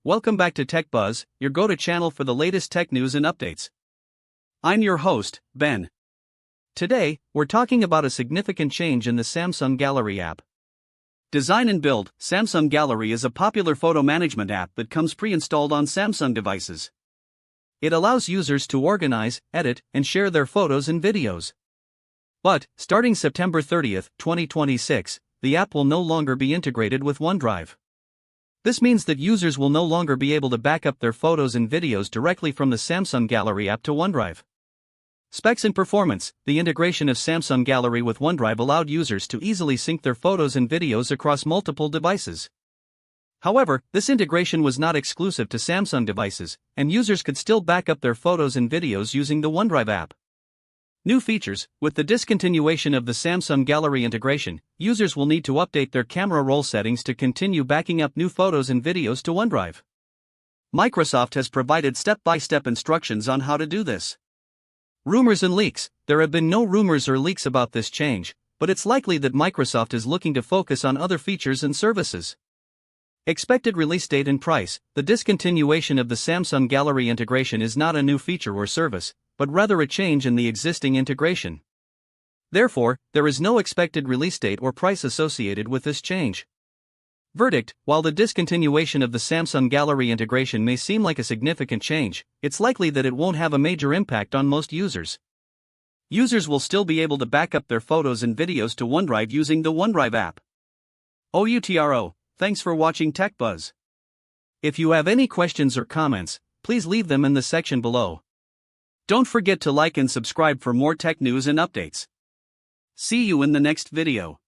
Welcome back to Tech Buzz, your go-to channel for the latest tech news and updates. I'm your host, Ben. Today, we're talking about a significant change in the Samsung Gallery app. Design and build, Samsung Gallery is a popular photo management app that comes pre-installed on Samsung devices. It allows users to organize, edit, and share their photos and videos. But, starting September 30, 2026, the app will no longer be integrated with Onedrive. This means that users will no longer be able to back up their photos and videos directly from the Samsung Gallery app to Onedrive. Specs and performance. The integration of Samsung Gallery with Onedrive allowed users to easily sync their photos and videos across multiple devices. However, this integration was not exclusive to Samsung devices, and users could still back up their photos and videos using the Onedrive app. New features. With the discontinuation of the Samsung Gallery integration, users will need to update their camera roll settings to continue backing up new photos and videos to OneDrive. Microsoft has provided step-by-step instructions on how to do this. Rumors and leaks. There have been no rumors or leaks about this change, but it's likely that Microsoft is looking to focus on other features and services. Expected release date and price. The discontinuation of the Samsung Gallery integration is not a new feature or service, but rather a change in the existing integration. Therefore, there is no expected release date or price associated with this change. Verdict. While the discontinuation of the Samsung Gallery integration may seem like a significant change, it's likely that it won't have a major impact on most users. Users will still be able to back up their photos and videos to OneDrive using the OneDrive app. OUTRO. Thanks for watching Tech Buzz. If you have any questions or comments, please leave them in the section below. Don't forget to like and subscribe for more tech news and updates. See you in the next video.